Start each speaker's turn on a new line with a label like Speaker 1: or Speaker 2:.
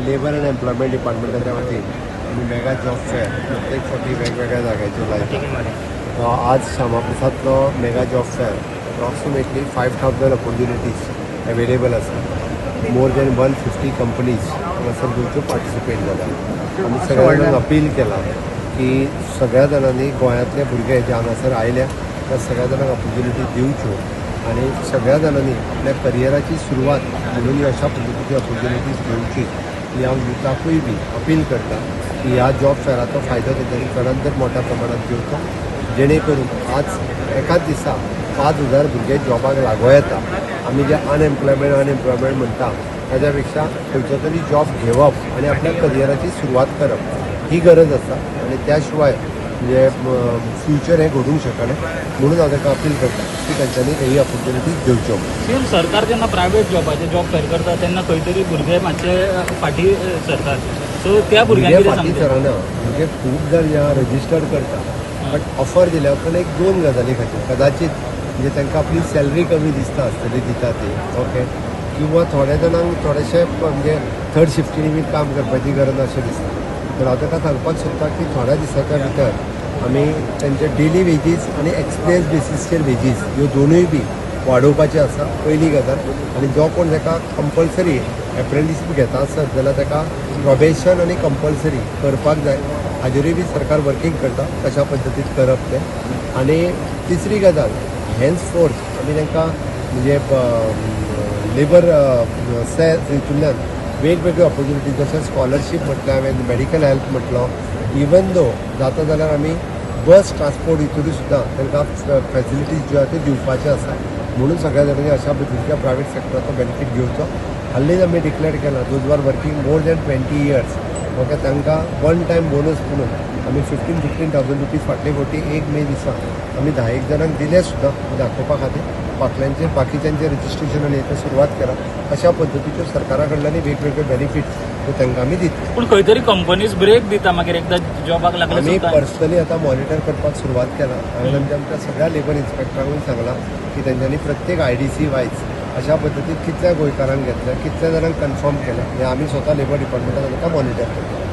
Speaker 1: Labour and employment डिपार्टमेंटाच्या वतीन आम्ही mega job fair प्रत्येक फावटी वेगवेगळ्या जाग्याचेर लायता. आज श्यामाप्रसादचो mega job fair approximately 5,000 opportunities available आसा. मोर दॅन 150 कंपनीज हांगासर गोंयच्यो पार्टिसिपेट जाल्यात. आमी सगळ्या जाणांक अपील केला की सगळ्या जाणांनी गोंयांतले भुरगे जे हांगासर आयल्या त्या सगळ्या जाणांक ऑपॉर्च्युनिटी दिवच्यो आणि सगळ्या जाणांनी आपल्या करियराची सुरवात म्हणून अशा पद्धतीची ऑपॉर्च्युनिटीज घेवची ही हांव युथाकूय बी अपील करता की ह्या जॉब फेअराचो फायदो तेंच्यांनी चडांत चड मोठ्या प्रमाणात घेवचो, जेणे करून आज एकाच दिसा 5,000 भुरगे जॉबाक लागो येता. आमी जे अनएम्प्लॉयमेंट म्हणटा ताच्या पेक्षा खंयचो तरी जॉब घेवप आणि आपल्या करियराची सुरवात करप ही गरज आसा आणि त्या शिवाय म्हणजे फ्युचर हें घडूंक शकना. म्हणून हांव ताका अपील करता की तांच्यांनी ही ऑपॉर्च्युनिटीज घेवच्यो.
Speaker 2: सेम सरकार जेन्ना प्रायवेट जॉबाचे जॉब फेअर करता तेन्ना खंय तरी भुरगे मातशे फाटीं सरतात. सो त्या भुरग्यांक
Speaker 1: फाटीं सरना. भुरगे खूब जाण जे रजिस्टर करता बट ऑफर दिल्या उपरांत एक 2 गजाली खातीर कदाचित म्हणजे तांकां आपली सॅलरी कमी दिसता आसतली दिता ती ओके, किंवा थोड्या जाणांक थोडेशे म्हणजे थर्ड शिफ्टींनी बी काम करपाची गरज अशें दिसता. तर हांव ताका सांगपाक सोदता की थोड्या दिसाच्या भितर आमी तेंचे डेली वेजीस आनी एक्सपिरियन्स बेसिसचेर वेजीस ह्यो दोनूय बी वाडोवपाचे आसा पयली गजाल. आनी जो कोण ताका कंपल्सरी एप्रेंटिसशीप घेता आसत जाल्यार ताका प्रोबेशन आनी कंपल्सरी करपाक जाय. हाजेरूय बी सरकार वर्कींग करता कशा पद्दतीन करप तें. आनी तिसरी गजाल हेन्स फोर्थ आमी तांकां म्हणजे लेबर हितूंतल्यान वेगवेगळ्यो ऑपॉर्च्युनिटीज जशें स्कॉलरशीप म्हटलें हांवें, मेडिकल हेल्प म्हटलो, इवन दो जाता जाल्यार आमी बस ट्रान्सपोर्ट हितूनय सुद्दां तांकां फॅसिलिटीज ज्यो आसा त्यो दिवपाच्यो आसा. म्हणून सगळ्या जाणांनी अशा पद्दतीच्या प्रायवेट सेक्टराचो बेनिफीट घेवचो. हाल्लीच आमी डिक्लेअर केला those are working more than 20 years okay तांकां वन टायम बोनस म्हणून आमी 15,000 रुपीज फाटले फावटी 1 मे दिसा आमी 10 जाणांक दिले सुद्दां दाखोवपा खातीर. बाकीच्यांचे रजिस्ट्रेशन आनी हेका सुरवात केला. अशा पद्दतीच्यो सरकारा कडल्यानूय वेगवेगळे बेनिफिट्स तांकां आमी दिता.
Speaker 2: पूण खंय तरी कंपनीज ब्रेक दिता मागीर एकदां जॉबाक लागले.
Speaker 1: आमी पर्सनली आतां मॉनिटर करपाक सुरवात केला. हांवें आमच्या सगळ्या लेबर इन्स्पेक्टरांकूय सांगला की तेंच्यांनी प्रत्येक IDC वायज अशा पद्दतीन कितल्या गोंयकारांक घेतल्या, कितल्या जाणांक कन्फर्म केल्या हें आमी स्वता लेबर डिपार्टमेंटान तांकां मॉनिटर करता.